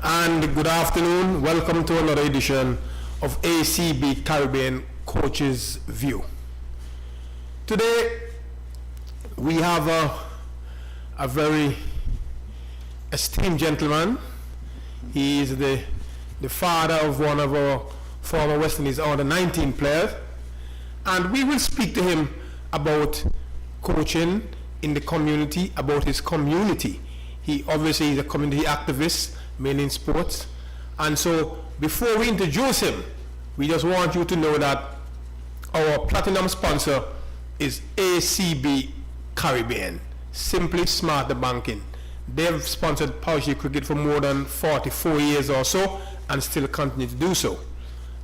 And good afternoon. Welcome to another edition of ACB Caribbean Coaches View. Today we have a very esteemed gentleman. He is the father of one of our former West Indies under 19 players, and we will speak to him about coaching in the community, about his community. He obviously is a community activist, mainly in sports. And so before we introduce him, we just want you to know that our platinum sponsor is ACB Caribbean, Simply Smarter Banking. They've sponsored Parish League cricket for more than 44 years or so and still continue to do so.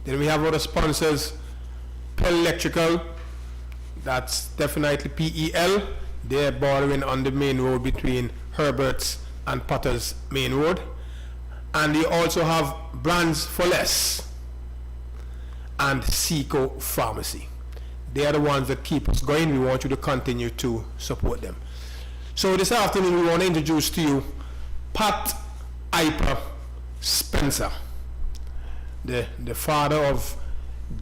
Then we have other sponsors, Pell Electrical, that's definitely PEL. They're bordering on the main road between Herbert's and Potter's main road. And you also have Brands for Less and Seco Pharmacy. They are the ones that keep us going. We want you to continue to support them. So this afternoon we want to introduce to you Pat Iper Spencer, the father of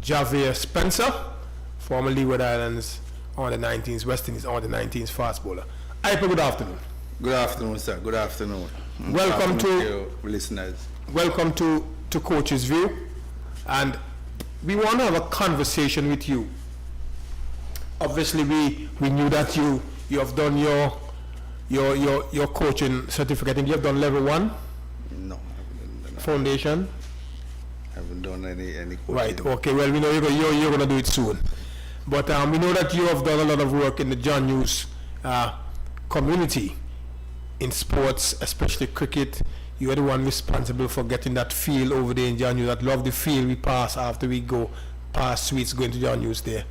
Javier Spencer, former Leeward Islands on the 19s, West Indies on the 19s fast bowler. Iper, good afternoon. Good afternoon, sir. Good afternoon. Welcome to listeners. Welcome to Coach's View, and we want to have a conversation with you. Obviously, we knew that you have done your coaching certificate. I think you have done level 1. No, I haven't done that. Foundation. I haven't done any coaching. Right. Okay. Well, we know you're going to do it soon, but we know that you have done a lot of work in the John Hughes community. In sports, especially cricket, you are the one responsible for getting that field over there in John Hughes. That love the field we pass after we go past Sweets going to John Hughes there.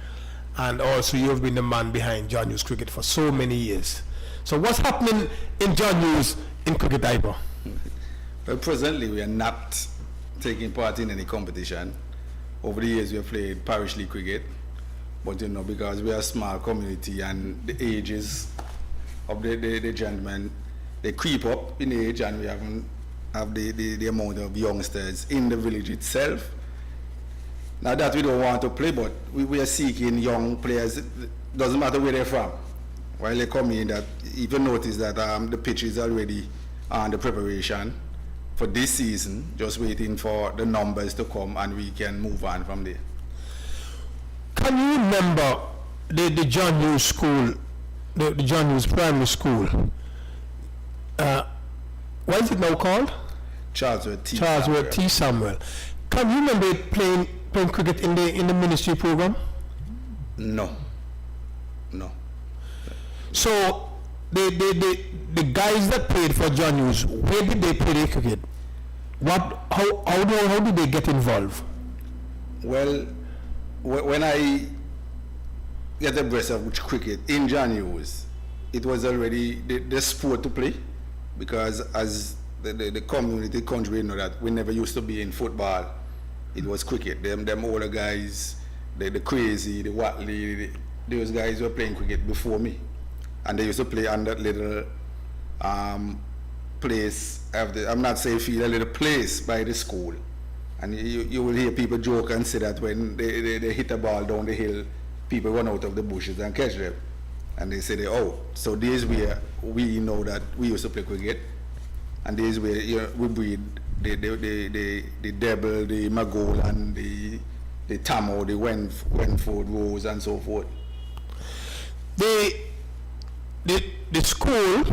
And also you have been the man behind John Hughes cricket for so many years. So what's happening in John Hughes in cricket, Iper? Well, presently we are not taking part in any competition. Over the years we have played Parish League cricket, but because we are a small community and the ages of the gentlemen, they creep up in age, and we haven't have the amount of youngsters in the village itself. Not that we don't want to play, but we are seeking young players. It doesn't matter where they're from. While they come in, that even notice that the pitch is already on the preparation for this season, just waiting for the numbers to come and we can move on from there. Can you remember the John Hughes school, the John Hughes Primary School? What is it now called? Charlesworth T. Samuel. Can you remember playing cricket in the ministry program? No. So the guys that played for John Hughes, where did they play their cricket? How did they get involved? Well, when I get abreast of cricket in John Hughes, it was already the sport to play, because as the community country know that we never used to be in football. It was cricket. Them older guys, the Crazy, the Watley, those guys were playing cricket before me, and they used to play on that little place. I'm not saying field, a little place by the school, and you will hear people joke and say that when they hit a ball down the hill, people run out of the bushes and catch them, and they say they're out. So this where we know that we used to play cricket, and this where we breed the Devil, the Magol, and the Tamo, the Wenford, Rose, and so forth. The school,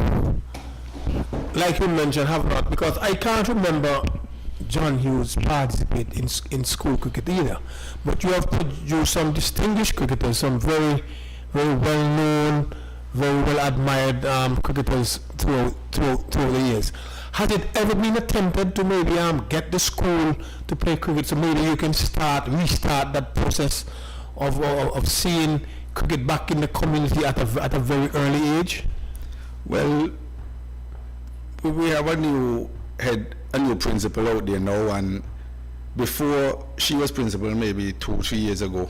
like you mentioned, have not, because I can't remember John Hughes participate in school cricket either. But you have produced some distinguished cricketers, some very, very well known, very well admired cricketers throughout the years. Has it ever been attempted to maybe get the school to play cricket, so maybe you can restart that process of seeing cricket back in the community at a very early age? Well, we have a new principal out there now, and before she was principal, maybe 2-3 years ago,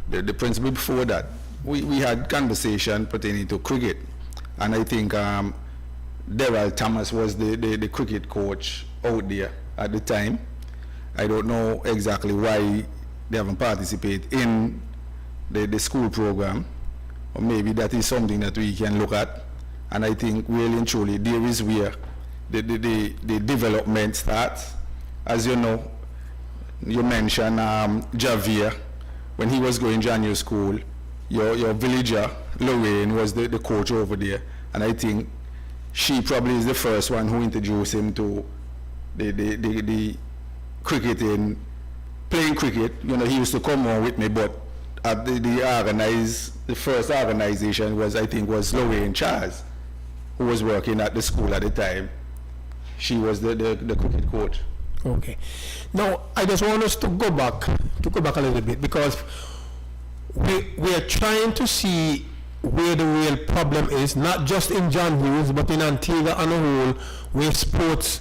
the principal before that, we had conversation pertaining to cricket, and I think Daryl Thomas was the cricket coach out there at the time. I don't know exactly why they haven't participated in the school program, or maybe that is something that we can look at. And I think really and truly there is where the development starts. As you know, you mentioned Javier, when he was going junior school, your villager, Lorraine, was the coach over there. And I think she probably is the first one who introduced him to the cricketing, playing cricket. You know, he used to come on with me, but at the first organization was Lorraine Charles, who was working at the school at the time. She was the cricket coach. Okay. Now, I just want us to go back a little bit, because we are trying to see where the real problem is, not just in John Hughes, but in Antigua on a whole, where sports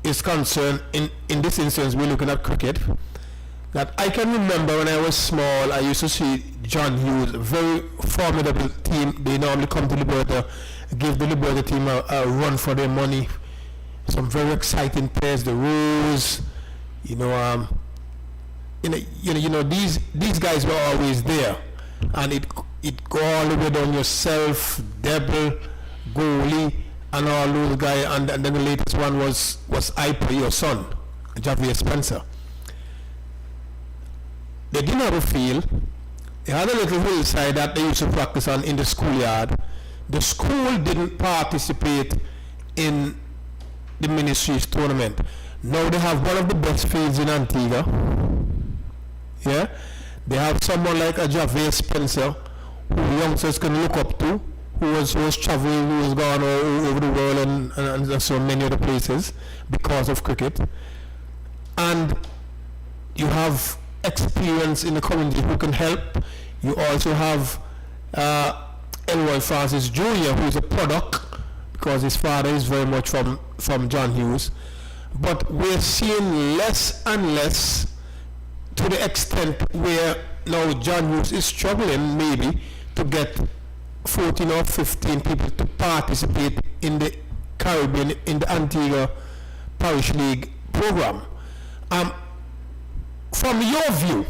is concerned. In this instance, we're looking at cricket. That I can remember when I was small, I used to see John Hughes, a very formidable team. They normally come to Liberta, give the Liberta team a run for their money. Some very exciting players, the Rose, these guys were always there, and it go all the way down yourself, Devil, Goalie, and all those guys, and then the latest one was Iper, your son, Javier Spencer. They didn't have a field. They had a little hillside that they used to practice on in the schoolyard. The school didn't participate in the ministry's tournament. Now they have one of the best fields in Antigua. Yeah, they have someone like a Javier Spencer, who youngsters can look up to, who was traveling, who was gone all over the world and so many other places because of cricket. And you have experience in the community who can help. You also have Elroy Francis Jr., who is a product, because his father is very much from John Hughes. But we're seeing less and less, to the extent where now John Hughes is struggling maybe to get 14 or 15 people to participate in the Caribbean, in the Antigua Parish League program. From your view,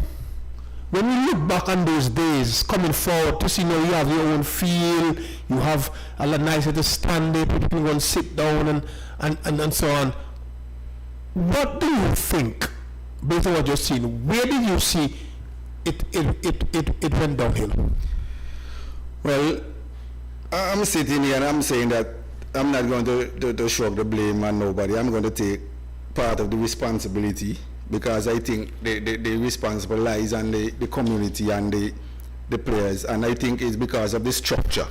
when you look back on those days, coming forward to see now you have your own field, you have a nice little stand there, people can go and sit down and so on. What do you think, based on what you've seen, where did you see it went downhill? Well, I'm sitting here and I'm saying that I'm not going to shrug the blame on nobody. I'm going to take part of the responsibility, because I think the responsible lies on the community and the players, and I think it's because of the structure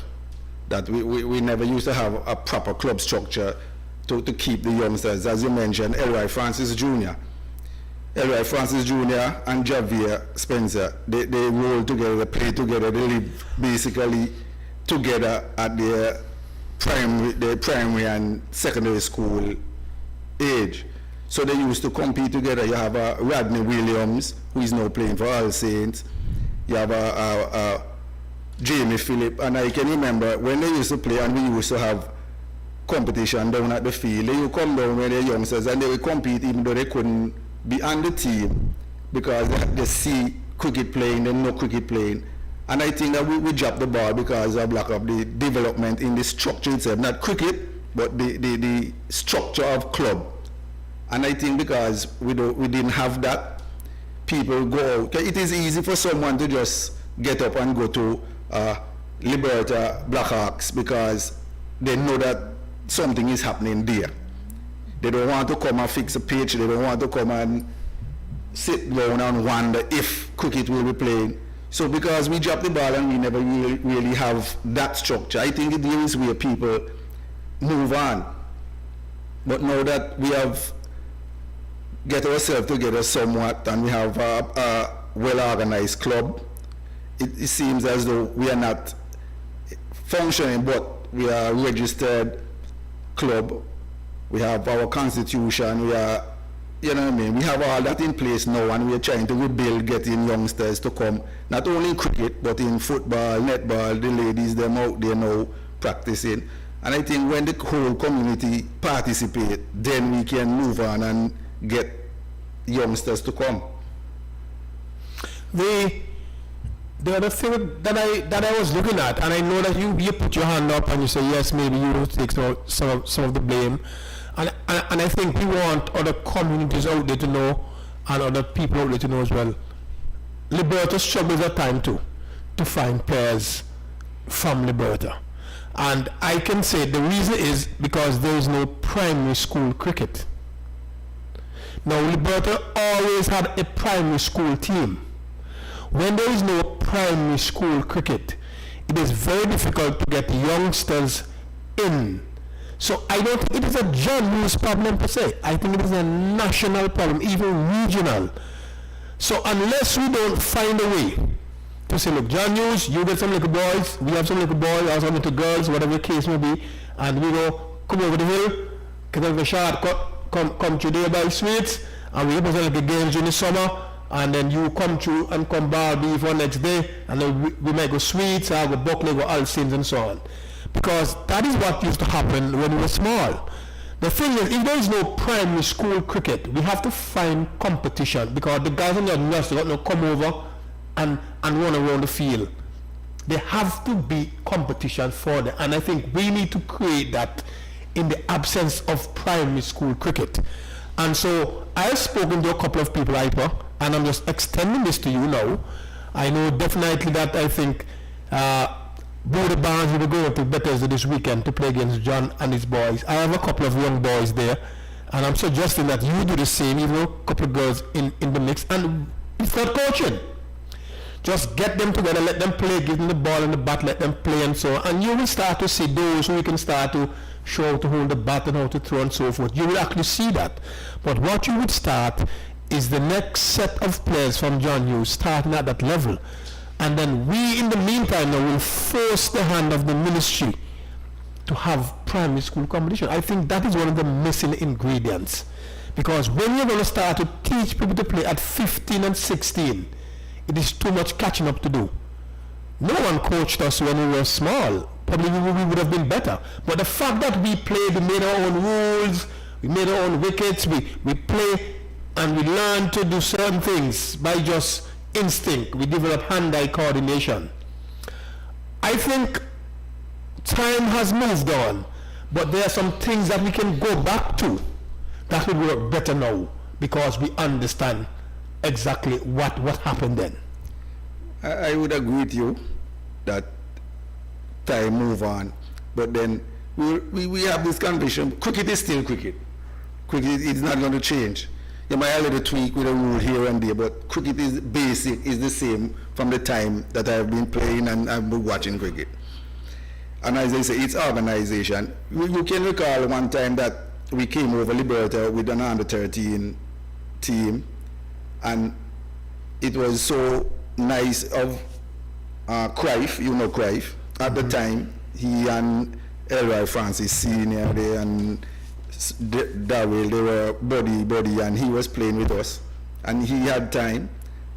that we never used to have a proper club structure to keep the youngsters. As you mentioned, Elroy Francis Jr. Elroy Francis Jr. and Javier Spencer, they roll together, they play together, they live basically together at their primary and secondary school age. So they used to compete together. You have Rodney Williams, who is now playing for All Saints. You have Jamie Phillip, and I can remember when they used to play and we used to have competition down at the field. They would come down when they're youngsters and they would compete even though they couldn't be on the team, because they see cricket playing, they know cricket playing. And I think that we dropped the ball because of lack of the development in the structure itself, not cricket, but the structure of club. And I think because we didn't have that, people go out. It is easy for someone to just get up and go to Liberta Blackhawks because they know that something is happening there. They don't want to come and fix a pitch. They don't want to come and sit down and wonder if cricket will be playing. So because we dropped the ball and we never really have that structure, I think there is where people move on. But now that we have get ourselves together somewhat and we have a well-organized club, it seems as though we are not functioning, but we are a registered club. We have our constitution, we are, you know what I mean, we have all that in place now, and we are trying to rebuild, getting youngsters to come, not only in cricket, but in football, netball, the ladies, them out there now practicing. And I think when the whole community participate, then we can move on and get youngsters to come. The other thing that I was looking at, and I know that you put your hand up and you say yes, maybe you will take some of the blame, and I think we want other communities out there to know, and other people out there to know as well. Liberta struggles at time too to find players from Liberta, and I can say the reason is because there is no primary school cricket. Now Liberta always had a primary school team. When there is no primary school cricket, it is very difficult to get youngsters in. So I don't think it is a John Hughes problem per se. I think it is a national problem, even regional. So unless we don't find a way to say, look, John Hughes, you get some little boys, we have some little boys, or some little girls, whatever the case may be, and we go, come over the hill, get a shortcut, come today by sweets, and we have some little games in the summer, and then you come through and come Barbie for next day, and then we might go sweets, or go Buckley, go Alcins, and so on. Because that is what used to happen when we were small. The thing is, if there is no primary school cricket, we have to find competition, because the guys in the university got to come over and run around the field. There have to be competition for them, and I think we need to create that in the absence of primary school cricket. And so I've spoken to a couple of people, Hyper, and I'm just extending this to you now. I know definitely that I think Border Barnes will be going to Bethesda this weekend to play against John and his boys. I have a couple of young boys there, and I'm suggesting that you do the same, even a couple of girls in the mix. And it's not coaching. Just get them together, let them play, give them the ball and the bat, let them play and so on. And you will start to see those who you can start to show how to hold the bat and how to throw and so forth. You will actually see that. But what you would start is the next set of players from John Hughes starting at that level. And then we, in the meantime, now will force the hand of the ministry to have primary school competition. I think that is one of the missing ingredients. Because when you're going to start to teach people to play at 15 and 16, it is too much catching up to do. No one coached us when we were small. Probably we would have been better. But the fact that we played, we made our own rules, we made our own wickets, we play and we learn to do certain things by just instinct. We develop hand-eye coordination. I think time has moved on, but there are some things that we can go back to that will work better now because we understand exactly what happened then. I would agree with you that time move on, but then we have this condition. Cricket is still cricket. Cricket is not going to change. You might have a little tweak with a rule here and there, but cricket is basic, is the same from the time that I've been playing and I've been watching cricket. And as I say, it's organization. You can recall one time that we came over Liberta with an under 13 team, and it was so nice of Cruyff, you know Cruyff, at the time, he and Elroy Francis Sr. and Darrell, they were buddy, and he was playing with us, and he had time,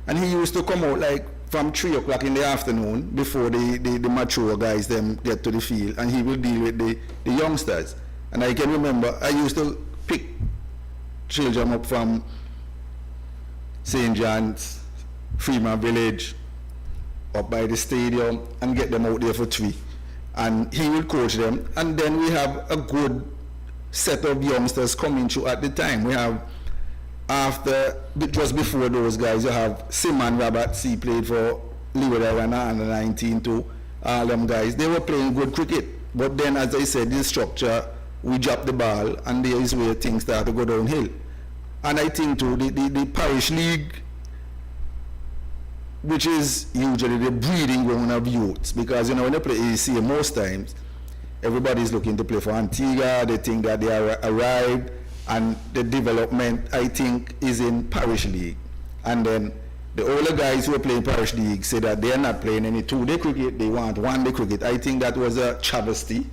and he used to come out like from 3 o'clock in the afternoon before the mature guys them get to the field, and he will deal with the youngsters. And I can remember I used to pick children up from St. John's, Freeman Village, up by the stadium, and get them out there for 3, and he will coach them, and then we have a good set of youngsters coming through at the time. We have, after, just before those guys, you have Simon Roberts, he played for Liberta and under 19 too. All them guys, they were playing good cricket, but then as I said, this structure, we dropped the ball, and there is where things start to go downhill. And I think too, the Parish League, which is usually the breeding ground of youths, because you know when they play ACA most times, everybody's looking to play for Antigua, they think that they are arrived, and the development, I think, is in Parish League. And then the older guys who are playing Parish League say that they are not playing any 2-day cricket, they want 1-day cricket. I think that was a travesty,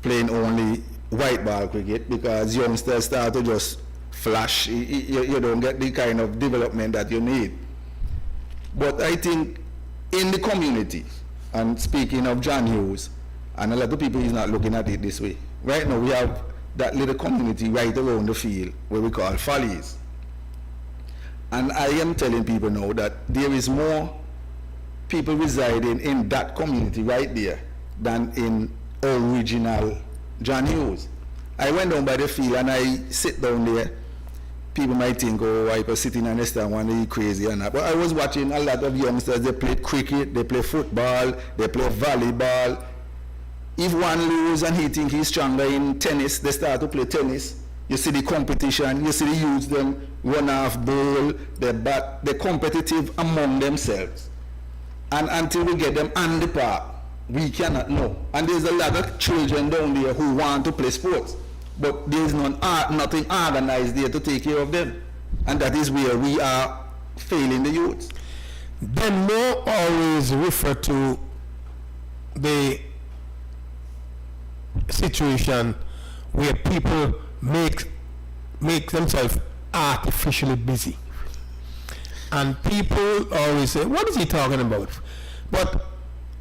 playing only white ball cricket, because youngsters start to just flash. You don't get the kind of development that you need. But I think in the community, and speaking of John Hughes, And a lot of people is not looking at it this way. Right now we have that little community right around the field where we call Follies. And I am telling people now that there is more people residing in that community right there than in original John Hughes. I went down by the field and I sit down there. People might think, oh, I was sitting on the stand, one is crazy and that. But I was watching a lot of youngsters. They play cricket, they play football, they play volleyball. If one loses and he thinks he's stronger in tennis, they start to play tennis. You see the competition, you see the youths, them run off ball, they bat, they're competitive among themselves. And until we get them on the park, we cannot know. And there's a lot of children down there who want to play sports, but there's nothing organized there to take care of them. And that is where we are failing the youth. Then more always refer to the situation where people make themselves artificially busy. And people always say, what is he talking about? But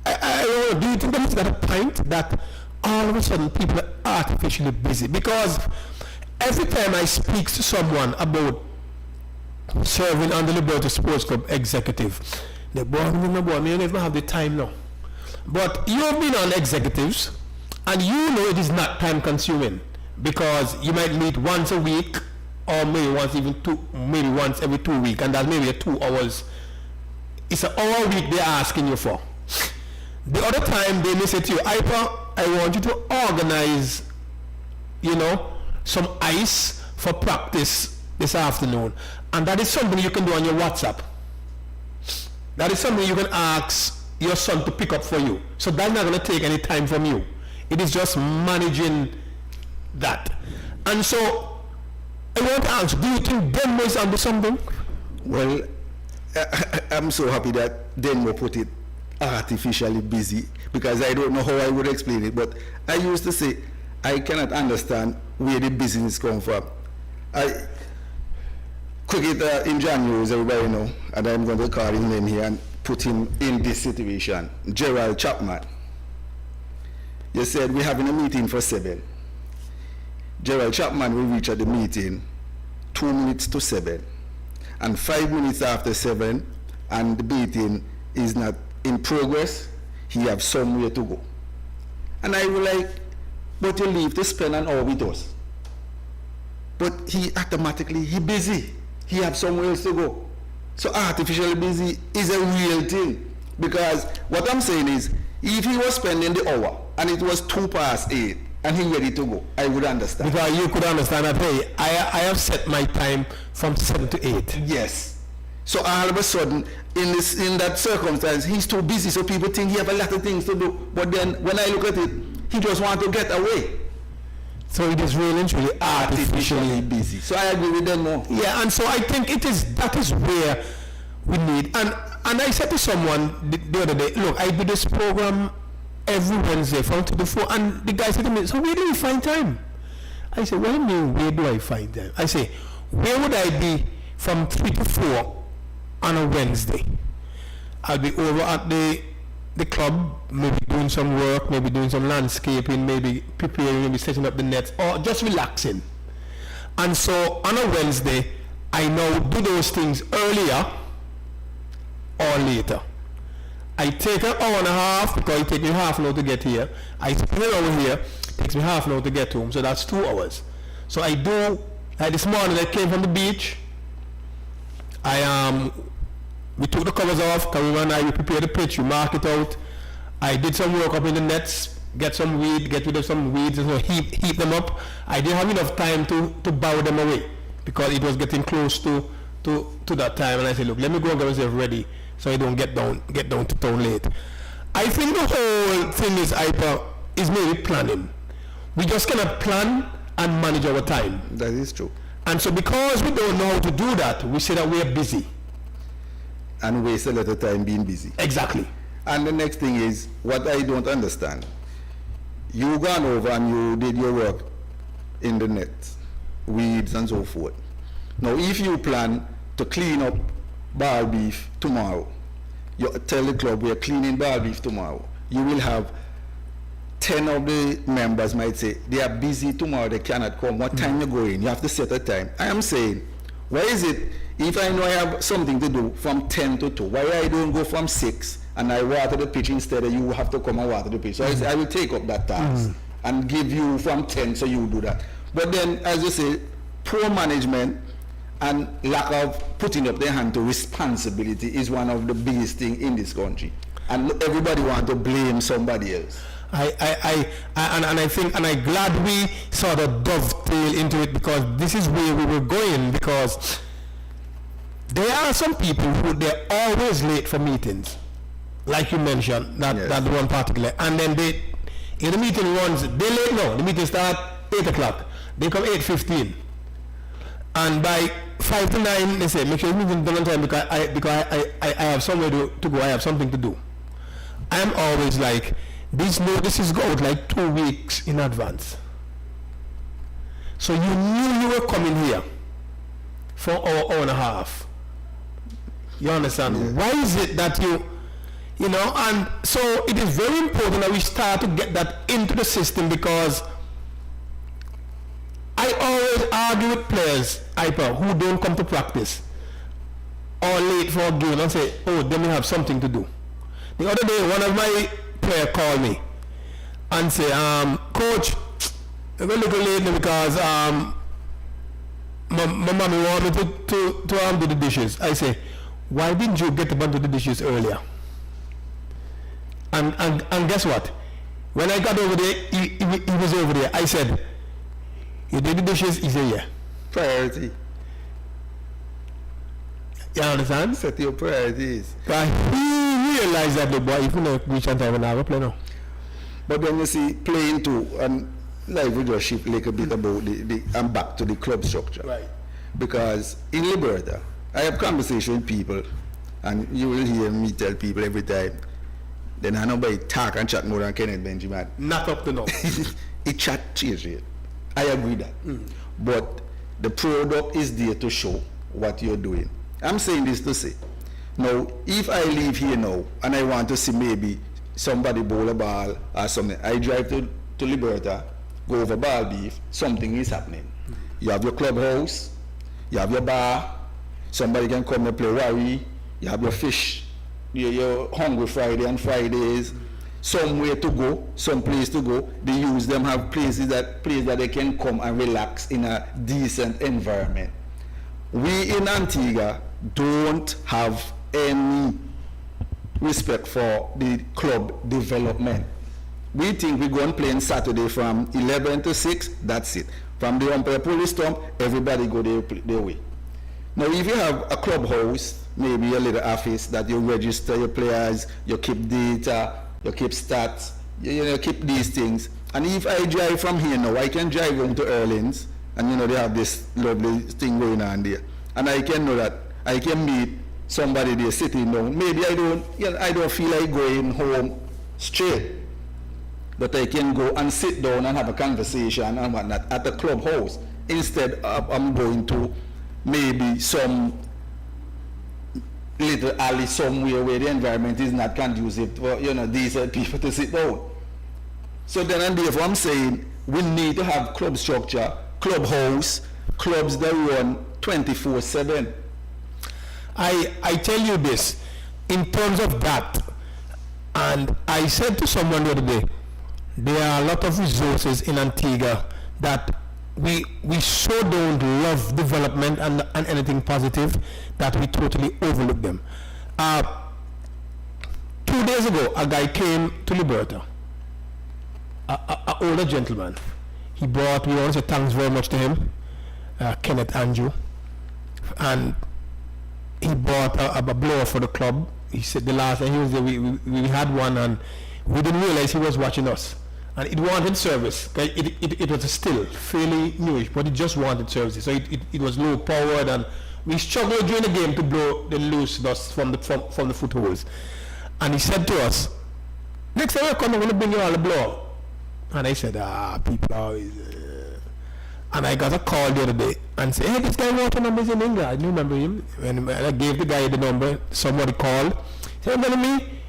I don't know, do you think that is that a point that all of a sudden people are artificially busy? Because every time I speak to someone about serving on the Liberty Sports Club executive, they bore me, you don't even have the time now. But you've been on executives, and you know it is not time consuming, because you might meet once a week, or maybe once every 2 weeks, and that's maybe 2 hours. It's an hour a week they're asking you for. The other time they may say to you, Ipa, I want you to organize, some ice for practice this afternoon. And that is something you can do on your WhatsApp. That is something you can ask your son to pick up for you. So that's not going to take any time from you. It is just managing that. And so I want to ask, do you think Denmo is under something? Well, I'm so happy that Denmo put it artificially busy, because I don't know how I would explain it, but I used to say I cannot understand where the business come from. Cricketer in John Hughes, everybody know, and I'm going to call his name here and put him in this situation. Gerald Chapman. You said we're having a meeting for 7. Gerald Chapman will reach at the meeting 2 minutes to 7, and 5 minutes after 7, and the meeting is not in progress, he have somewhere to go. And I will like, but you leave to spend an hour with us. But he busy. He have somewhere else to go. So artificially busy is a real thing. Because what I'm saying is, if he was spending the hour and it was 8:02 and he ready to go, I would understand. Because you could understand that, hey, I have set my time from 7 to 8. Yes. So all of a sudden, in that circumstance, he's too busy, so people think he have a lot of things to do. But then when I look at it, he just wants to get away. So it is really and truly artificially busy. So I agree with them more. Yeah, and so I think that is where we need. And I said to someone the other day, look, I do this program every Wednesday from 2 to 4, and the guy said to me, so where do you find time? I said, what do you mean, where do I find time? I say, where would I be from 3 to 4 on a Wednesday? I'll be over at the club, maybe doing some work, maybe doing some landscaping, maybe preparing, maybe setting up the nets, or just relaxing. And so on a Wednesday, I now do those things earlier or later. I take an hour and a half, because it takes me half an hour to get here. I spend an hour here, it takes me half an hour to get home, so that's 2 hours. So I do, like this morning I came from the beach, we took the covers off, Karima and we prepared the pitch, we mark it out. I did some work up in the nets, get rid of some weeds, and so heap them up. I didn't have enough time to bow them away, because it was getting close to that time, and I said, look, let me go and get myself ready so I don't get down to town late. I think the whole thing is maybe planning. We just cannot plan and manage our time. That is true. And so because we don't know how to do that, we say that we are busy. And waste a lot of time being busy. Exactly. And the next thing is, what I don't understand, you gone over and you did your work in the net, weeds and so forth. Now if you plan to clean up ball beef tomorrow, you tell the club we are cleaning ball beef tomorrow, you will have 10 of the members might say, they are busy tomorrow, they cannot come. What time you go in? You have to set a time. I am saying, why is it, if I know I have something to do from 10 to 2, why I don't go from 6 and I water the pitch instead of you have to come and water the pitch? So I will take up that task and give you from 10, so you do that. But then, as you say, poor management and lack of putting up their hand to responsibility is one of the biggest things in this country. And everybody wants to blame somebody else. I think, and I'm glad we sort of dovetail into it, because this is where we were going, because there are some people who they're always late for meetings, like you mentioned, that one particular, and then they, in the meeting runs, they late now, the meeting start 8 o'clock, they come 8:15, and by 5 to 9 they say, make sure the meeting done on time, because I have somewhere to go, I have something to do. I'm always like, these notices go out like 2 weeks in advance. So you knew you were coming here for an hour and a half. You understand? Yeah. Why is it that you know, and so it is very important that we start to get that into the system, because I always argue with players, who don't come to practice or late for a game and say, oh, they may have something to do. The other day, one of my player called me and say, coach, I'm a little late because my mommy want me to do the dishes. I say, why didn't you get up and do the dishes earlier? And guess what? When I got over there, he was over there. I said, you did the dishes? He said, yeah. Priority. You understand? Set your priorities. He realized that the boy, even though we can't even have a play now. But then you see, playing too, and like we just shift like a bit about I'm back to the club structure. Right. Because in Liberta, I have conversation with people, and you will hear me tell people every time, then I know nobody talk and chat more than Kenneth Benjamin. Not up to now. It chat change it. I agree that. But the product is there to show what you're doing. I'm saying this to say, now, if I leave here now and I want to see maybe somebody bowl a ball or something, I drive to Liberta, go over ball beef, something is happening. You have your clubhouse, you have your bar, somebody can come and play worry, you have your fish, your Hungry Friday and Fridays, somewhere to go, some place to go. They use them, have places that they can come and relax in a decent environment. We in Antigua don't have any respect for the club development. We think we go and play on Saturday from 11 to 6, that's it. From the umpire police stump, everybody go their way. Now if you have a clubhouse, maybe a little office that you register your players, you keep data, you keep stats, you keep these things. And if I drive from here now, I can drive home to Erlins, and they have this lovely thing going on there. And I can know that I can meet somebody there sitting down. Maybe I don't feel like going home straight, but I can go and sit down and have a conversation and whatnot at the clubhouse. Instead of I'm going to maybe some little alley somewhere where the environment is not conducive for decent people to sit down. So then and therefore I'm saying we need to have club structure, clubhouse, clubs that run 24/7. I tell you this, in terms of that, and I said to someone the other day, there are a lot of resources in Antigua that we so don't love development and anything positive that we totally overlook them. 2 days ago, a guy came to Liberta, an older gentleman. He brought, we want to say thanks very much to him, Kenneth Andrew, and he bought a blower for the club. He said the last time he was there, we had one, and we didn't realize he was watching us. And it wanted service. It was still fairly newish, but it just wanted services. So it was low powered, and we struggled during the game to blow the loose dust from the footholds. And he said to us, next time I come, I'm going to bring you all a blower. And I said, people are always... And I got a call the other day and said, hey, this guy wants a number in England. I didn't remember him. When I gave the guy the number, somebody called. He said, me,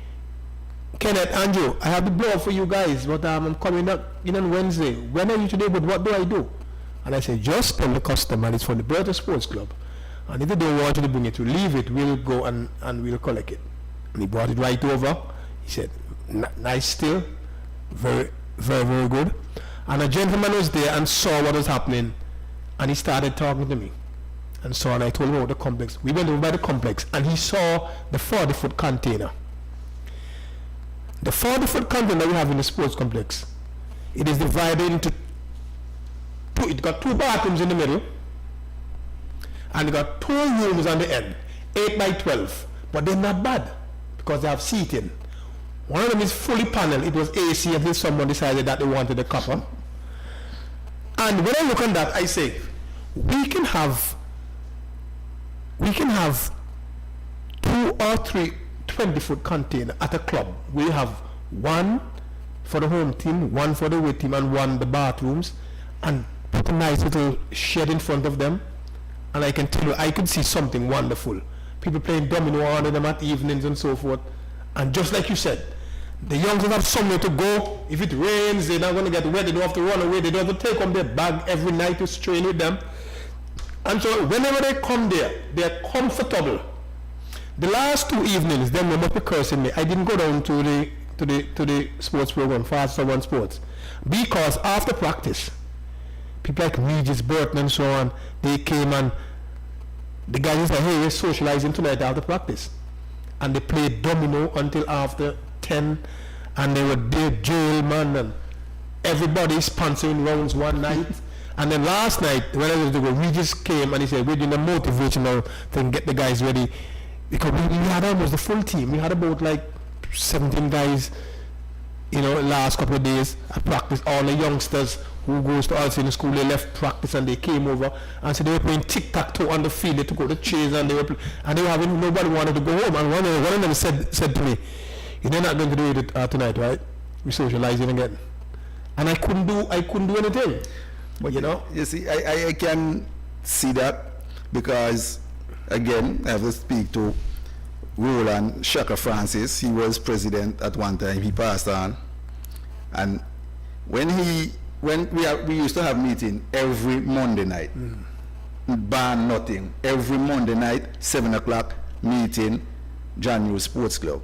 Kenneth, Andrew, I have the blow for you guys, but I'm coming up in on Wednesday. When are you today? But what do I do? And I said, just tell the customer it's for the Bertha Sports Club. And if they don't want you to bring it, to leave it, we'll go and we'll collect it. And he brought it right over. He said, nice still, very, very, very good. And a gentleman was there and saw what was happening, and he started talking to me. And so, and I told him about the complex. We went over by the complex, and he saw the 40-foot container. The 40-foot container we have in the sports complex, it is divided into two. It got 2 bathrooms in the middle, and it got 2 rooms on the end, 8 by 12. But they're not bad because they have seating. One of them is fully paneled. It was AC until someone decided that they wanted the copper. And when I look on that, I say, we can have 2 or 3 20-foot container at a club. We have 1 for the home team, 1 for the away team, and 1 the bathrooms, and put a nice little shed in front of them. And I can tell you, I could see something wonderful. People playing domino on them at evenings and so forth. And just like you said, the youngsters have somewhere to go. If it rains, they're not going to get wet. They don't have to run away. They don't have to take home their bag every night to train with them. And so whenever they come there, they're comfortable. The last 2 evenings, them must be cursing me. I didn't go down to the sports program, Faster One Sports, because after practice, people like Regis Burton and so on, they came and the guys said, hey, we're socializing tonight after practice. And they played domino until after 10, and they were there, jail man, and everybody sponsoring rounds one night. And then last night, when I was there, Regis came and he said, we're doing a motivational thing, get the guys ready. Because we had almost the full team. We had about like 17 guys, last couple of days at practice. All the youngsters who goes to Alcina school, they left practice and they came over. And so they were playing tic-tac-toe on the field. They took out the chairs and they were having, nobody wanted to go home. And one of them said to me, you're not going to do it tonight, right? We're socializing again. And I couldn't do anything. But You see, I can see that because, again, I have to speak to Roland Shaka Francis. He was president at one time. He passed on. And when we used to have meeting every Monday night, ban nothing. Every Monday night, 7 o'clock, meeting, John New Sports Club.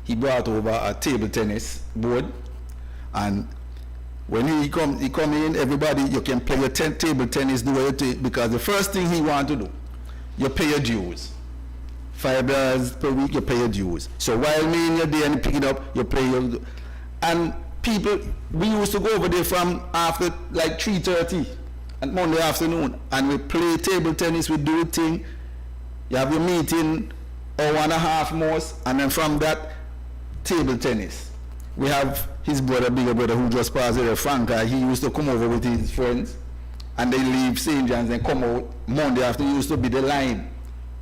He brought over a table tennis board, and when he come in, everybody, you can play your table tennis, do what you because the first thing he want to do, you pay your dues. $5 per week, you pay your dues. So while me in your day and you pick it up, you pay your, and people, we used to go over there from after like 3:30 on Monday afternoon, and we play table tennis, we do a thing, you have your meeting, hour and a half most, and then from that, table tennis. We have his brother, bigger brother, who just passed away, Franca. He used to come over with his friends, and they leave St. John's and come out Monday after. Used to be the line.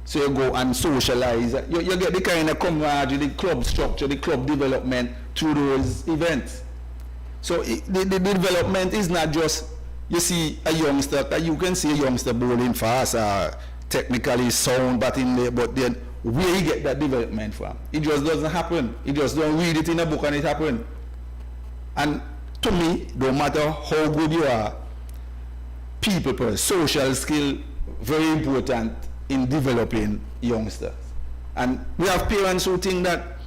So you go and socialize. You get the kind of camaraderie, the club structure, the club development through those events. So the development is not just, you see a youngster, you can see a youngster bowling fast, technically sound, but then where he get that development from? It just doesn't happen. You just don't read it in a book and it happen. And to me, no matter how good you are, people, social skill, very important in developing youngsters. And we have parents who think that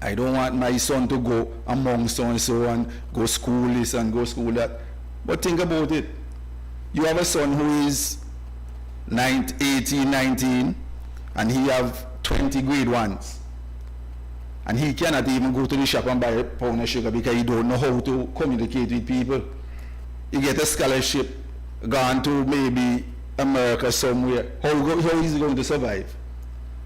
I don't want my son to go among so and so and go school this and go school that. But think about it. You have a son who is 18, 19, and he have 20 grade ones. And he cannot even go to the shop and buy a pound of sugar because he don't know how to communicate with people. He get a scholarship, gone to maybe America somewhere. How is he going to survive?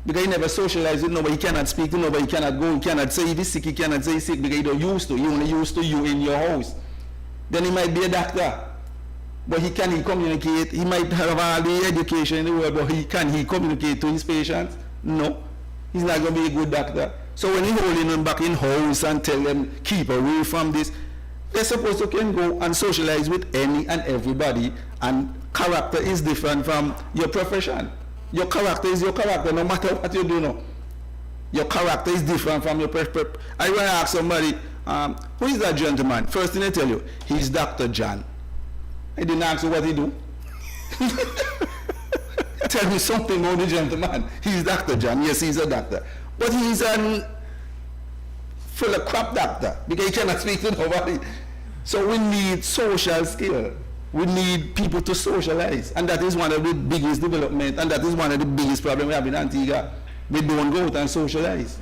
Because he never socialized with nobody, he cannot speak to nobody, he cannot go, he cannot say if he's sick, he cannot say he's sick because he don't used to. He only used to you in your house. Then he might be a doctor. But he communicate? He might have all the education in the world, but can he communicate to his patients? No. He's not going to be a good doctor. So when he holding them back in house and tell them, keep away from this, they're supposed to can go and socialize with any and everybody, and character is different from your profession. Your character is your character, no matter what you do now. Your character is different from your prep. I want to ask somebody, who is that gentleman? First thing I tell you, he's Dr. John. I didn't ask you what he do. Tell me something about the gentleman. He's Dr. John. Yes, he's a doctor. But he's a full of crap doctor because he cannot speak to nobody. So we need social skill. We need people to socialize. And that is one of the biggest development, and that is one of the biggest problems we have in Antigua. We don't go out and socialize.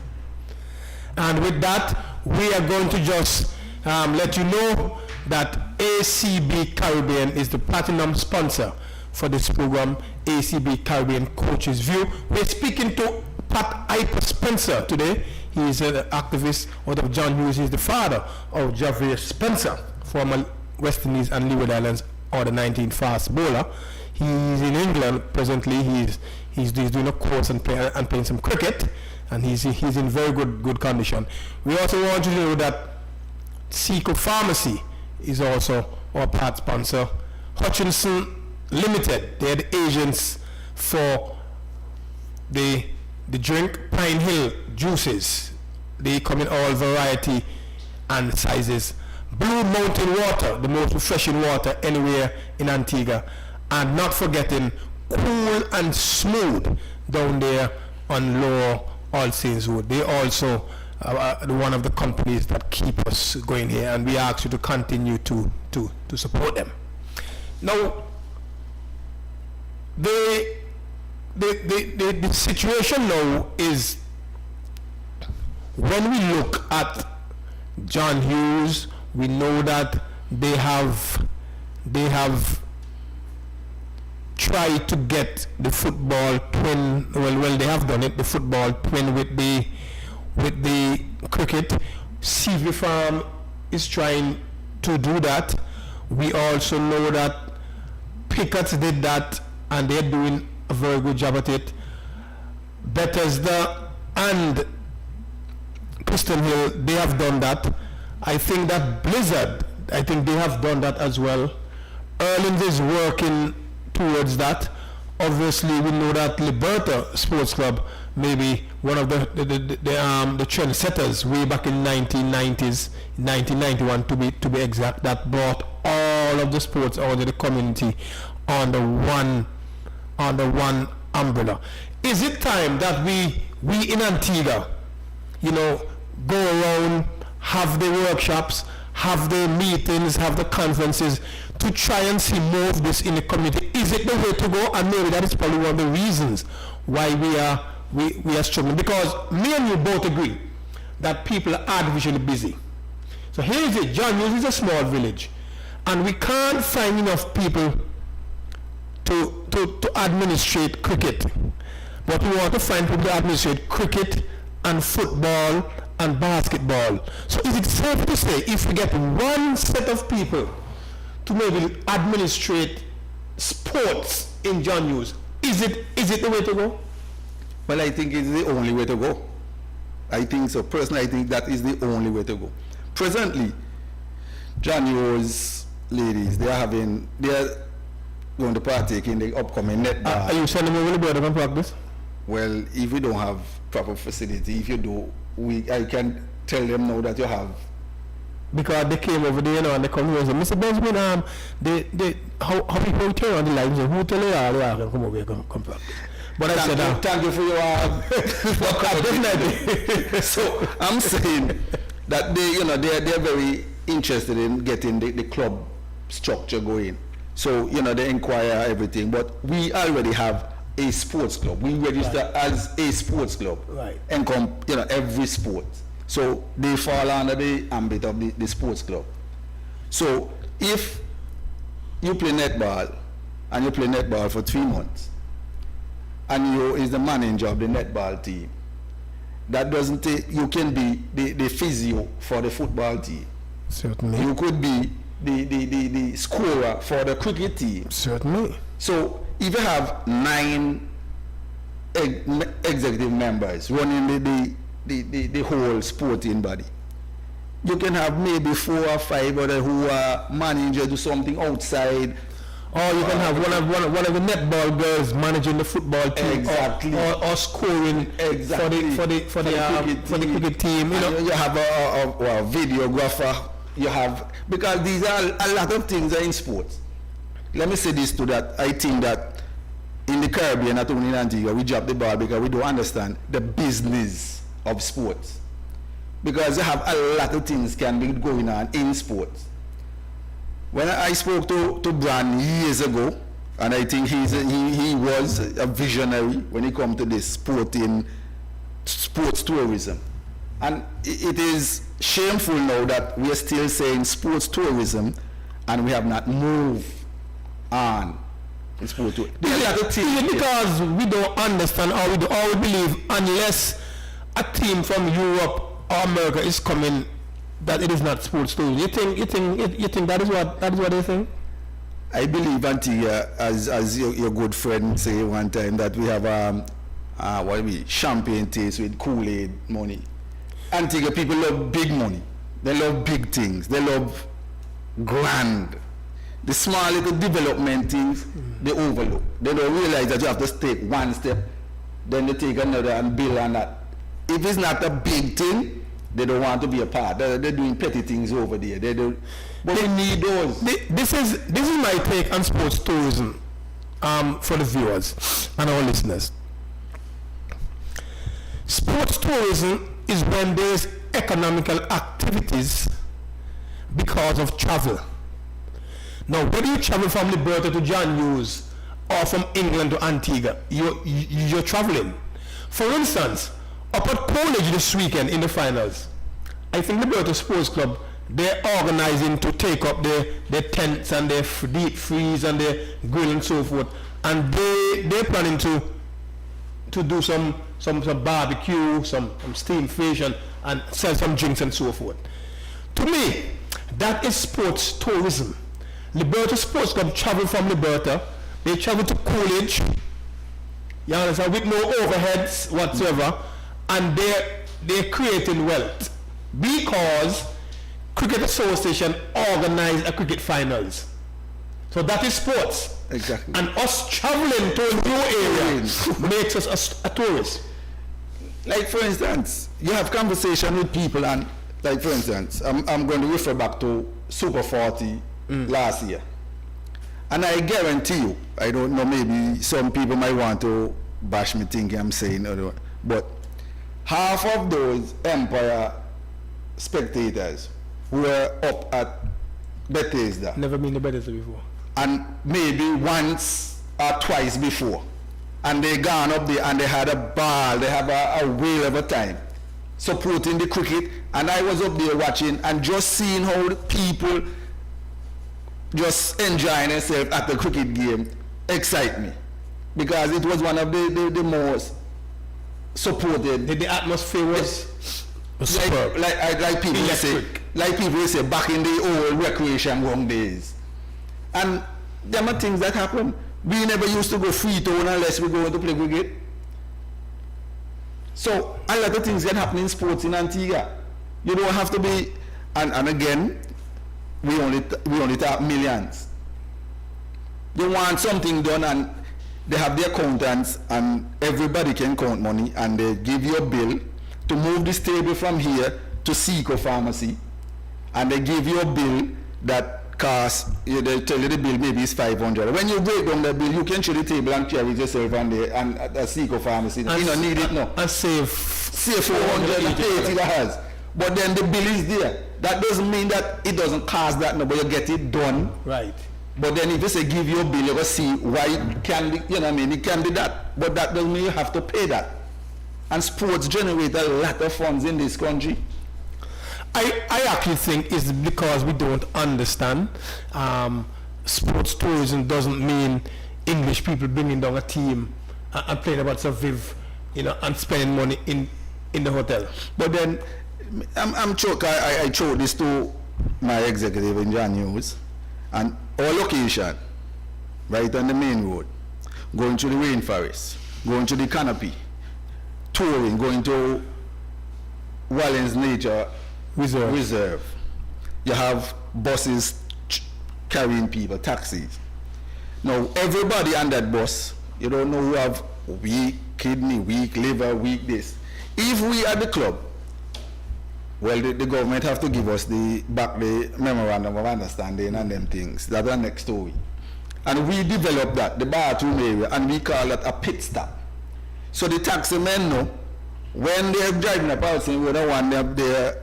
And with that, we are going to just let you know that ACB Caribbean is the platinum sponsor for this program, ACB Caribbean Coaches View. We're speaking to Pat Hyper Spencer today. He is an activist out of John Hughes. He's the father of Javier Spencer, former West Indies and Leeward Islands under 19 fast bowler. He's in England presently. He's doing a course and playing some cricket, and he's in very good condition. We also want you to know that Seco Pharmacy is also our part sponsor. Hutchinson Limited, they're the agents for the drink Pine Hill juices. They come in all variety and sizes. Blue Mountain Water, the most refreshing water anywhere in Antigua. And not forgetting Cool and Smooth down there on Lower All Saints Road. They also are one of the companies that keep us going here, and we ask you to continue to support them. Now, the situation now is, when we look at John Hughes, we know that they have tried to get the football twin. Well, they have done it. The football twin with the cricket. CV Farm is trying to do that. We also know that Pickett's did that, and they're doing a very good job at it. Bethesda and Crystal Hill, they have done that. I think that Blizzard, I think they have done that as well. Erlins is working towards that. Obviously, we know that Liberta Sports Club may be one of the trendsetters way back in 1990s, 1991 to be exact, that brought all of the sports under the community under one umbrella. Is it time that we in Antigua, go around, have the workshops, have the meetings, have the conferences to try and see more of this in the community? Is it the way to go? And maybe that is probably one of the reasons why we are struggling, because me and you both agree that people are artificially busy. So here is it. John Hughes is a small village, and we can't find enough people to administrate cricket. But we want to find people to administrate cricket and football and basketball. So is it safe to say, if we get one set of people to maybe administrate sports in John Hughes, is it the way to go? Well, I think it's the only way to go. I think so. Personally, I think that is the only way to go. Presently, John Hughes ladies, they are going to partake in the upcoming netball. Are you sending me really to practice? Well, if we don't have proper facility, if you do, I can tell them now that you have. Because they came over there, and they come here and say, Mr. Benjamin, how people turn on the lines, and who tell you all they come over here, come practice. But I said, thank you for your definitely. So I'm saying that they're very interested in getting the club structure going. So they inquire everything, but we already have a sports club. We register as a sports club, and every sport. So they fall under the ambit of the sports club. So if you play netball and you play netball for 3 months, and you is the manager of the netball team, that doesn't take, you can be the physio for the football team. Certainly. You could be the scorer for the cricket team. Certainly. So if you have 9 executive members running the whole sporting body, you can have maybe 4 or 5 others who are managers do something outside. Or you can have one of the netball girls managing the football team, Exactly. or scoring Exactly. for the cricket team. You know, You have a videographer. You have, because these are a lot of things are in sports. Let me say this to that. I think that in the Caribbean, not only in Antigua, we drop the ball because we don't understand the business of sports. Because you have a lot of things can be going on in sports. When I spoke to Brand years ago, and I think he was a visionary when it comes to this sports tourism. And it is shameful now that we are still saying sports tourism and we have not moved on in sports tourism. Because we don't understand or we believe unless a team from Europe or America is coming that it is not sports tourism. You think that is what they think? I believe, Antigua, as your good friend say one time, that we have champagne taste with Kool-Aid money. Antigua people love big money. They love big things. They love grand. The small little development things, they overlook. They don't realize that you have to take one step, then they take another and build on that. If it's not a big thing, they don't want to be a part. They're doing petty things over there. But we need those. This is my take on sports tourism for the viewers and our listeners. Sports tourism is when there's economical activities because of travel. Now, whether you travel from Liberta to John Hughes or from England to Antigua, you're traveling. For instance, up at college this weekend in the finals, I think Liberta Sports Club, they're organizing to take up their tents and their deep freeze and their grill and so forth, and they're planning to do some barbecue, some steamed fish and sell some drinks and so forth. To me, that is sports tourism. Liberta Sports Club travel from Liberta, they travel to Coolidge, you understand, with no overheads whatsoever, and they're creating wealth because Cricket Association organize a cricket finals. So that is sports. Exactly. And us traveling to a new area makes us a tourist. Like, for instance, you have conversation with people, and like, for instance, I'm going to refer back to Super 40 last year. And I guarantee you, I don't know, maybe some people might want to bash me thinking I'm saying other, but half of those Empire spectators were up at Bethesda. Never been to Bethesda before. And maybe once or twice before. And they gone up there and they had a ball, they have a whale of a time supporting the cricket. And I was up there watching and just seeing how the people just enjoying themselves at the cricket game excite me. Because it was one of the most supported. The atmosphere was superb. Like people say, back in the old recreation ground days. And there are things that happen. We never used to go free town unless we go to play cricket. So a lot of things can happen in sports in Antigua. You don't have to be, and again, we only talk millions. You want something done and they have their accountants and everybody can count money and they give you a bill to move this table from here to Seco Pharmacy, and they give you a bill that costs, they tell you the bill maybe is 500. When you break down the bill, you can show the table and carry it yourself and at the Seco Pharmacy. You don't need it now. And save $480. But then the bill is there. That doesn't mean that it doesn't cost that no, but you get it done. Right. But then if you say give you a bill, you're going to see why it can be, it can be that. But that doesn't mean you have to pay that. And sports generate a lot of funds in this country. I actually think it's because we don't understand. Sports tourism doesn't mean English people bringing down a team and playing about Viv, and spending money in the hotel. But then I'm choke. I showed this to my executive in John Hughes, and our location, right on the main road, going to the rainforest, going to the canopy, touring, going to Wallens Nature Reserve. You have buses carrying people, taxis. Now, everybody on that bus, you don't know who have weak kidney, weak liver, weak this. If we at the club, well, the government have to give us the memorandum of understanding and them things. That's the next story. And we develop that, the bathroom area, and we call that a pit stop. So the taxi men know, when they're driving a person, we don't want their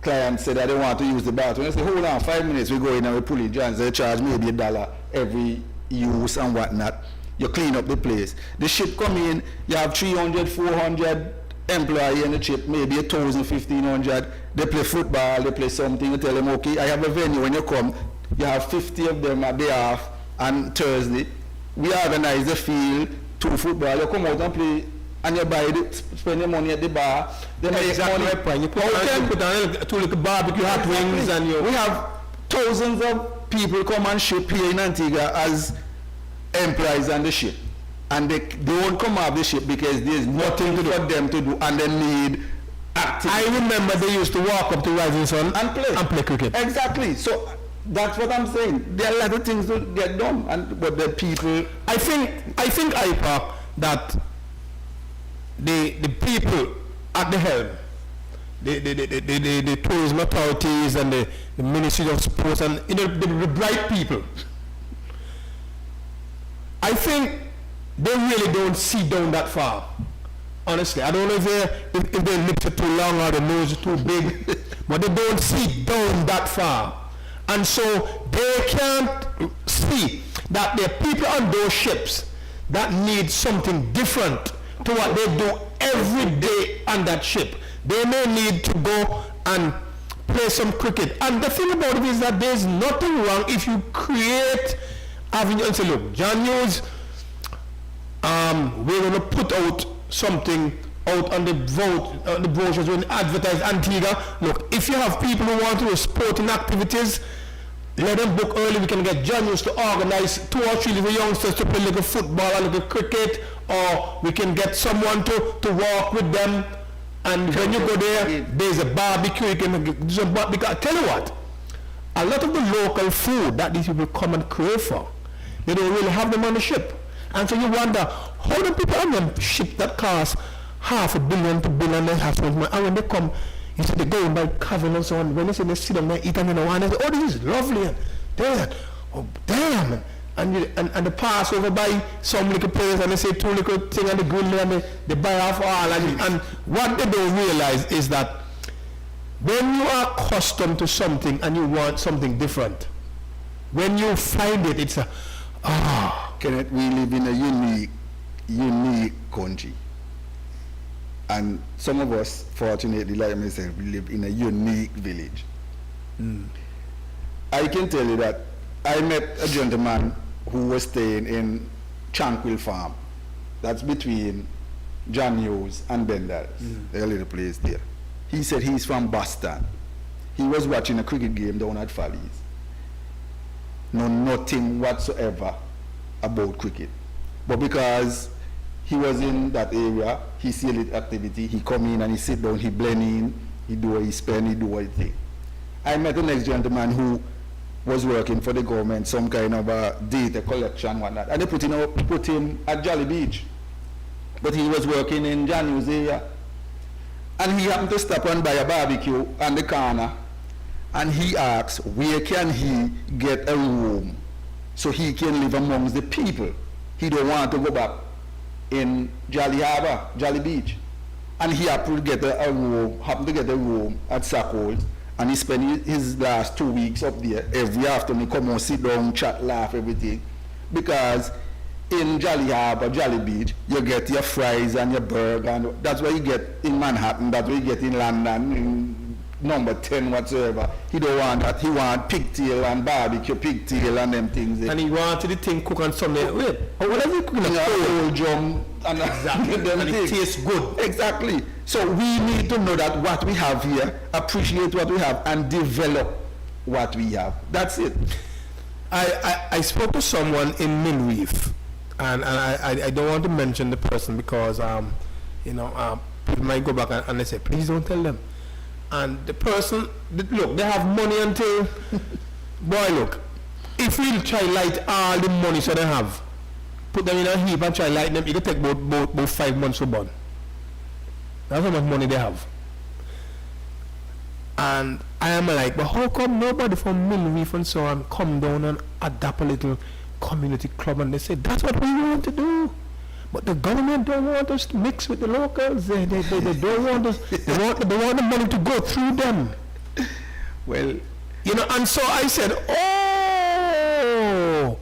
clients say that they want to use the bathroom. They say, hold on, 5 minutes, we go in and we pull it, John, they charge maybe $1 every use and whatnot. You clean up the place. The ship come in, you have 300, 400 employees in the ship, maybe 1,000, 1,500. They play football, they play something, you tell them, okay, I have a venue. When you come, you have 50 of them a day off, and Thursday, we organize the field, 2 football, you come out and play, and you buy it, spend your money at the bar. They make exactly money. my point. You put on 2 little barbecue hot wings and you... We have thousands of people come and ship here in Antigua as employees on the ship. And they won't come off the ship because there's nothing for them to do, and they need activity. I remember they used to walk up to Rising Sun and play cricket. Exactly. So that's what I'm saying. There are a lot of things to get done, but the people... I think IPA, that the people at the helm, the tourism authorities and the Ministry of Sports and the bright people, I think they really don't see down that far. Honestly, I don't know if their lips are too long or their nose is too big, but they don't see down that far. And so they can't see that there are people on those ships that need something different to what they do every day on that ship. They may need to go and play some cricket. And the thing about it is that there's nothing wrong if you create avenue and say, look, John Hughes, we're going to put out something out on the brochures when advertise Antigua. Look, if you have people who want to do sporting activities, let them book early. We can get John Hughes to organize 2 or 3 little youngsters to play a little football or a little cricket, or we can get someone to walk with them. And when you go there, there's a barbecue. You can do some barbecue. I tell you what, a lot of the local food that these people come and crave for, they don't really have them on the ship. And so you wonder, how do people on them ship that costs $500 million to $1 billion and have some money? And when they come, you see they go and buy cavern and so on. When they say they sit down there, eat and they say, oh, this is lovely. And they're oh, damn. And the pass over by some little place and they say 2 little things on the grill and they buy off all. And what they don't realize is that when you are accustomed to something and you want something different, when you find it, it's a, Kenneth, we live in a unique country. And some of us, fortunately, like myself, we live in a unique village. I can tell you that I met a gentleman who was staying in Tranquil Farm. That's between John Hughes and Benders, a little place there. He said he's from Boston. He was watching a cricket game down at Follies. Know nothing whatsoever about cricket. But because he was in that area, he see a little activity, he come in and he sit down, he blend in, he do what he spend, he do what he think. I met the next gentleman who was working for the government, some kind of a data collection, whatnot, and they put him at Jolly Beach. But he was working in John Hughes area. And he happened to stop and buy a barbecue on the corner, and he asked, where can he get a room so he can live amongst the people? He don't want to go back in Jolly Harbor, Jolly Beach. And he happened to get a room at Sackholes, and he spent his last 2 weeks up there. Every afternoon, come on, sit down, chat, laugh, everything. Because in Jolly Harbor, Jolly Beach, you get your fries and your burger, and that's what you get in Manhattan, that's what you get in London, in number 10 whatsoever. He don't want that. He want pigtail and barbecue pigtail and them things. And he wanted the thing cooked on Sunday. Wait, whatever you cooking a whole drum and exactly. And it tastes good. Exactly. So we need to know that what we have here, appreciate what we have, and develop what we have. That's it. I spoke to someone in Minreef, and I don't want to mention the person because people might go back and they say, please don't tell them. And the person, look, they have money until, boy, look, if we try light all the money so they have, put them in a heap and try light them, it can take about 5 months to burn. That's how much money they have. And I am like, but how come nobody from Mill Reef and so on come down and adapt a little community club? And they say, that's what we want to do. But the government don't want us to mix with the locals. They don't want us, they want the money to go through them. Well, you know, and so I said, oh,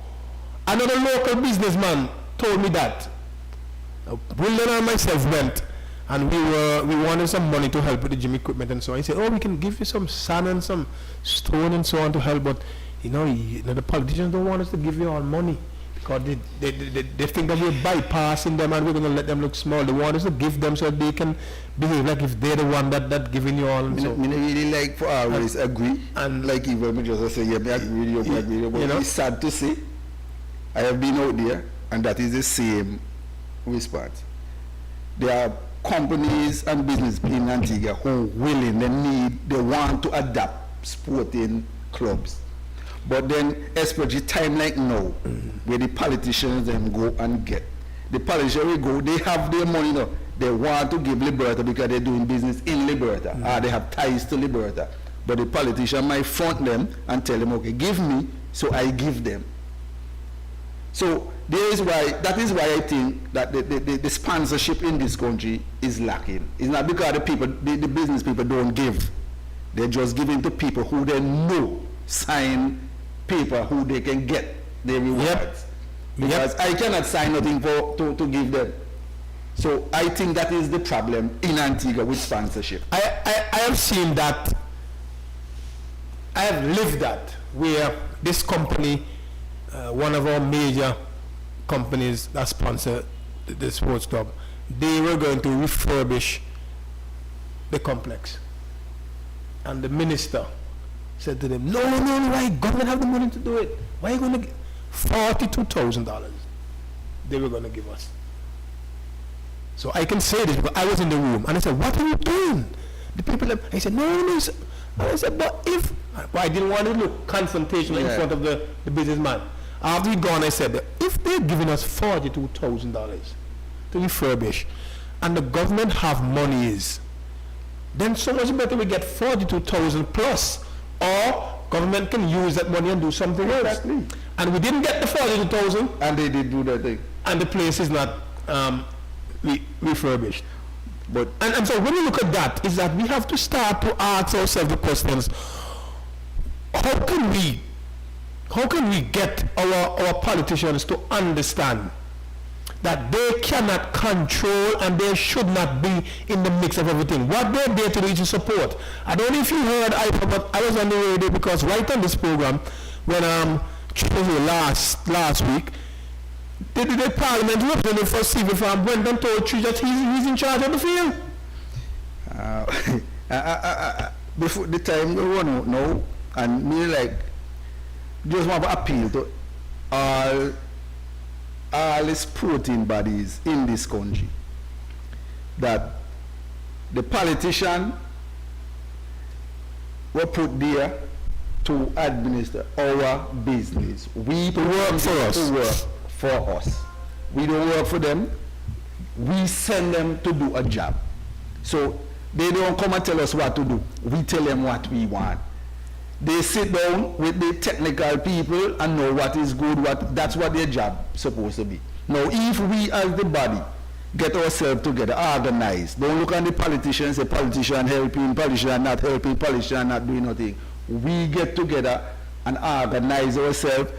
another local businessman told me that. William and myself went, and we wanted some money to help with the gym equipment and so on. He said, oh, we can give you some sand and some stone and so on to help, but you know, the politicians don't want us to give you all money because they think that we're bypassing them and we're going to let them look small. They want us to give them so they can behave like if they're the one that giving you all. And so. I really like for always agree, and like even me just say, yeah, me agree with you, but you know? It's sad to say, I have been out there, and that is the same response. There are companies and business in Antigua who willing, they want to adapt sporting clubs. But then, especially time like now, where the politicians then go and get. The politicians will go, they have their money now. They want to give Liberta because they're doing business in Liberta, or they have ties to Liberta. But the politician might front them and tell them, okay, give me, so I give them. So that is why I think that the sponsorship in this country is lacking. It's not because the business people don't give. They're just giving to people who they know sign paper who they can get their rewards. Yep. Because I cannot sign nothing to give them. So I think that is the problem in Antigua with sponsorship. I have seen that, I have lived that, where this company, one of our major companies that sponsor the sports club, they were going to refurbish the complex. And the minister said to them, no, why government have the money to do it? Why are you going to get $42,000 they were going to give us? So I can say this because I was in the room and I said, what are you doing? The people, I said, no. And I said, but if, well, I didn't want to look confrontational in front of the businessman. After he gone, I said, if they're giving us $42,000 to refurbish and the government have monies, then so much better we get 42,000 plus, or government can use that money and do something else. Exactly. And we didn't get the 42,000. And they did do that thing. And the place is not refurbished. But and so when you look at that, is that we have to start to ask ourselves the questions: how can we get our politicians to understand that they cannot control and they should not be in the mix of everything? What they're there to do is to support. I don't know if you heard, but I was on the radio because right on this program, when last week, the parliament representative for Civil Farm went and told Tree that he's in charge of the field. Before the time we run out now, and me like just want to appeal to all the sporting bodies in this country that the politician were put there to administer our business. We work for us. To work for us. We don't work for them. We send them to do a job. So they don't come and tell us what to do. We tell them what we want. They sit down with the technical people and know what is good, that's what their job is supposed to be. Now, if we as the body get ourselves together, organize, don't look at the politicians, say politician helping, politician not helping, politician not doing nothing. We get together and organize ourselves,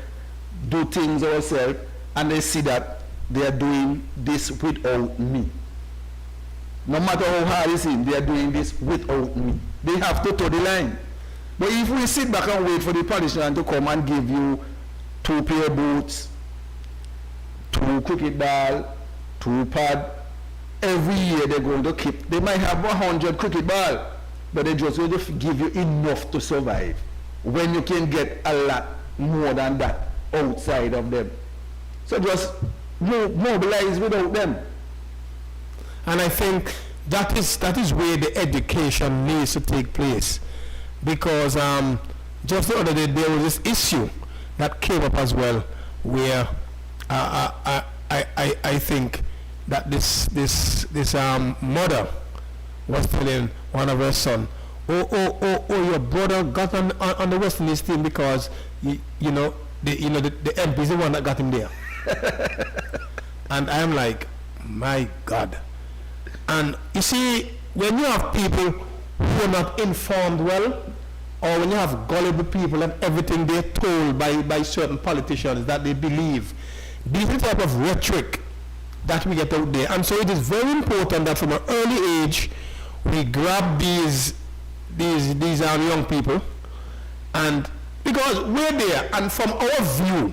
do things ourselves, and they see that they are doing this without me. No matter how hard it is, they are doing this without me. They have to toe the line. But if we sit back and wait for the politician to come and give you 2 pair of boots, 2 cricket ball, 2 pad, every year they're going to keep, they might have 100 cricket ball, but they're just going to give you enough to survive when you can get a lot more than that outside of them. So just mobilize without them. And I think that is where the education needs to take place. Because just the other day there was this issue that came up as well, where I think that this mother was telling one of her son, oh, your brother got on the West Indies team because the MP is the one that got him there. And I'm like, my God. And you see, when you have people who are not informed well, or when you have gullible people and everything they're told by certain politicians that they believe, this is the type of rhetoric that we get out there. And so it is very important that from an early age we grab these young people, and because we're there, and from our view,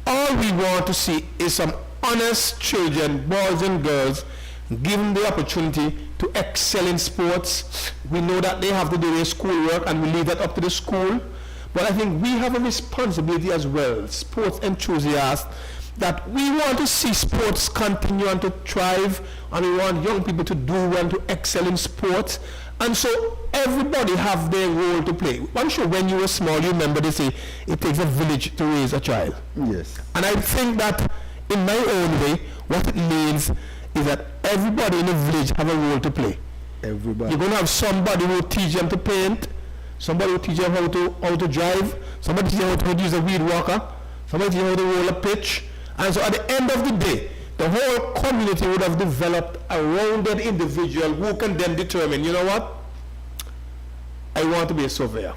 all we want to see is some honest children, boys and girls, given the opportunity to excel in sports. We know that they have to do their schoolwork, and we leave that up to the school. But I think we have a responsibility as well, sports enthusiasts, that we want to see sports continue and to thrive, and we want young people to do and to excel in sports. And so everybody have their role to play. I'm sure when you were small, you remember they say it takes a village to raise a child. Yes. And I think that in my own way, what it means is that everybody in the village have a role to play. Everybody. You're going to have somebody who will teach them to paint, somebody who will teach them how to drive, somebody teach them how to use a weed walker, somebody teach them how to roll a pitch. And so at the end of the day, the whole community would have developed around that individual who can then determine, you know what, I want to be a surveyor.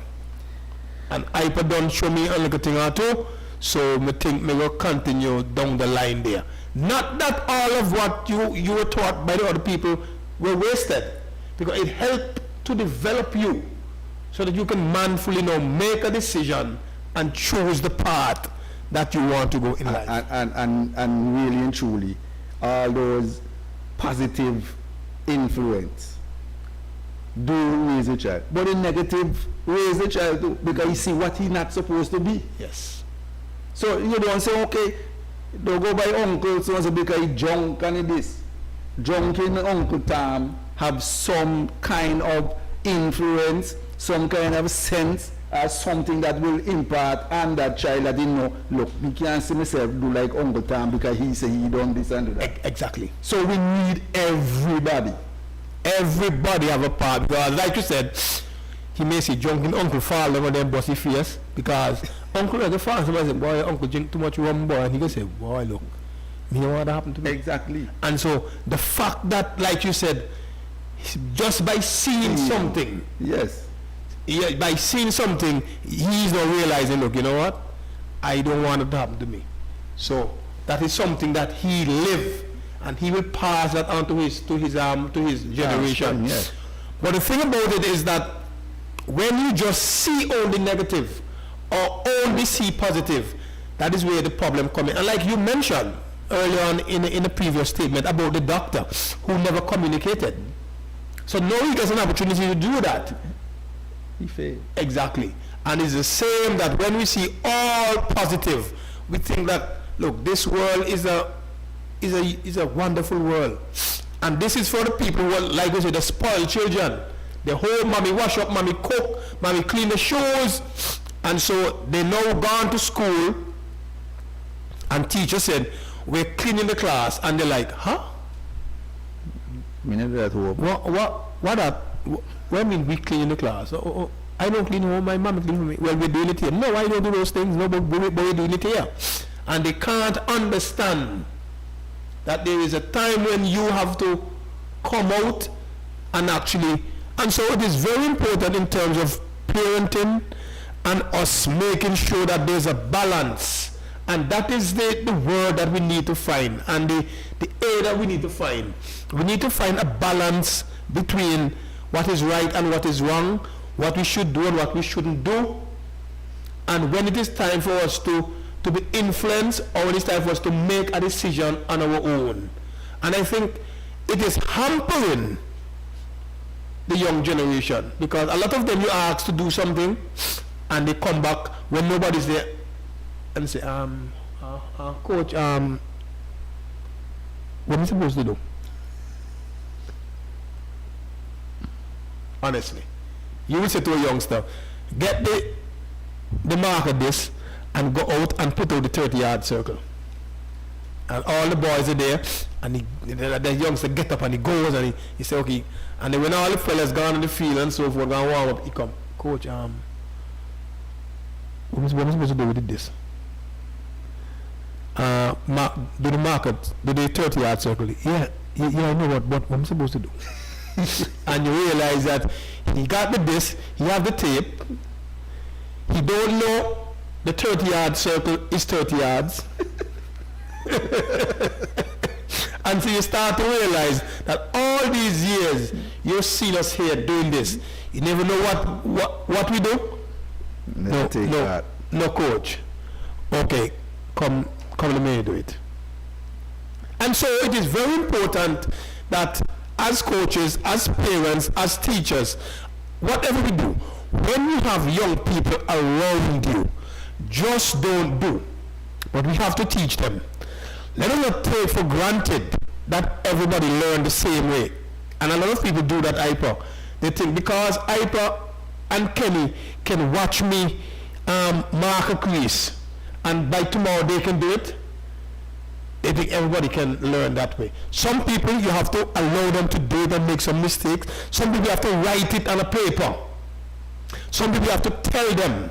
And I don't show me a little thing or two, so I think I will continue down the line there. Not that all of what you were taught by the other people were wasted, because it helped to develop you so that you can manfully now make a decision and choose the path that you want to go in life. And really and truly, all those positive influence do raise a child. But the negative raise a child too, because you see what he's not supposed to be. Yes. So you don't say, okay, don't go by uncle so because he drunk and this. Drunk in Uncle Tom have some kind of influence, some kind of sense, as something that will impart on that child that didn't know, look, you can't see myself do like Uncle Tom because he say he done this and do that. Exactly. So we need everybody. Everybody have a part, because like you said, he may say drunken Uncle fall over them bossy face, because Uncle at the farm, somebody say, boy, Uncle drink too much rum, boy, and he can say, boy, look, you know what happened to me? Exactly. And so the fact that, like you said, just by seeing something, yes, yeah, by seeing something, he's not realizing, look, you know what? I don't want it to happen to me. So that is something that he live, and he will pass that on to his generation. Yes. But the thing about it is that when you just see only negative or only see positive, that is where the problem comes in. And like you mentioned earlier on in a previous statement about the doctor who never communicated. So now he gets an opportunity to do that. He failed. Exactly. And it's the same that when we see all positive, we think that, look, this world is a wonderful world. And this is for the people who are, like we say, the spoiled children. The whole mommy wash up, mommy cook, mommy clean the shoes. And so they now gone to school, and teacher said, we're cleaning the class. And they're like, huh? What mean we clean the class? I don't clean home, my mom clean for me. Well, we're doing it here. No, I don't do those things. No, but we're doing it here. And they can't understand that there is a time when you have to come out and actually, and so it is very important in terms of parenting and us making sure that there's a balance. And that is the word that we need to find, and the aid that we need to find. We need to find a balance between what is right and what is wrong, what we should do and what we shouldn't do, and when it is time for us to be influenced, or when it's time for us to make a decision on our own. And I think it is hampering the young generation, because a lot of them you ask to do something and they come back when nobody's there and say, coach, what am I supposed to do? Honestly, you will say to a youngster, get the mark of this and go out and put out the 30-yard circle. And all the boys are there, and the youngster get up and he goes and he say, okay. And then when all the fellas gone on the field and so forth, gone warm up, he come, coach, what am I supposed to do with this? Do the market, do the 30-yard circle. Yeah, I know what I'm supposed to do. And you realize that he got the disc, he have the tape, he don't know the 30-yard circle is 30 yards. And so you start to realize that all these years you've seen us here doing this. You never know what we do? No coach. Okay, come let me do it. And so it is very important that as coaches, as parents, as teachers, whatever we do, when you have young people around you, just don't do. But we have to teach them. Let us not take for granted that everybody learn the same way. And a lot of people do that hyper. They think because hyper and Kenny can watch me mark a crease and by tomorrow they can do it, they think everybody can learn that way. Some people you have to allow them to do it and make some mistakes. Some people you have to write it on a paper. Some people you have to tell them.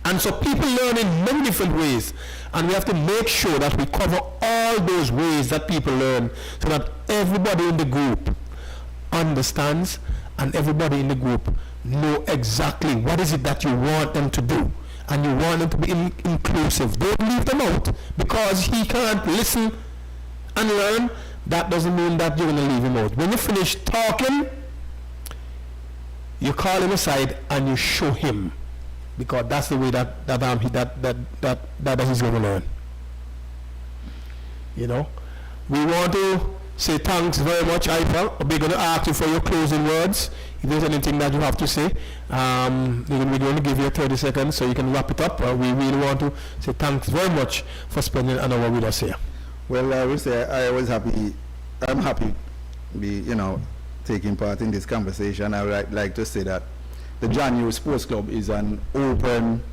And so people learn in many different ways, and we have to make sure that we cover all those ways that people learn so that everybody in the group understands and everybody in the group know exactly what is it that you want them to do, and you want them to be inclusive. Don't leave them out because he can't listen and learn. That doesn't mean that you're going to leave him out. When you finish talking, you call him aside and you show him, because that's the way that he's going to learn. You know, we want to say thanks very much, Ifa. We're going to ask you for your closing words. If there's anything that you have to say, we're going to give you 30 seconds so you can wrap it up. We really want to say thanks very much for spending an hour with us here. Well, I will say I'm happy taking part in this conversation. I would like to say that the John Hughes Sports Club is an open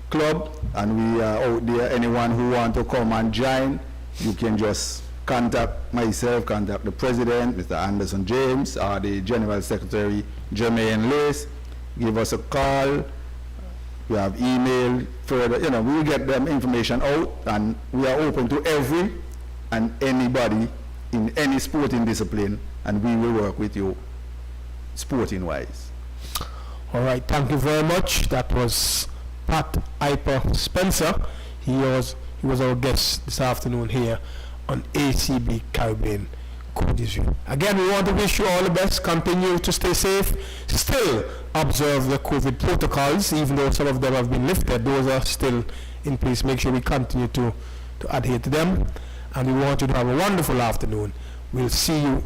club, and we are out there. Anyone who wants to come and join, you can just contact myself, contact the president, Mr. Anderson James, or the General Secretary, Jermaine Lace. Give us a call. We have email. Further, we will get them information out, and we are open to every and anybody in any sporting discipline, and we will work with you sporting-wise. All right, thank you very much. That was Pat Hyper Spencer. He was our guest this afternoon here on ACB Caribbean Coaches View. Again, we want to wish you all the best. Continue to stay safe. Still observe the COVID protocols, even though some of them have been lifted. Those are still in place. Make sure we continue to adhere to them. And we want you to have a wonderful afternoon. We'll see you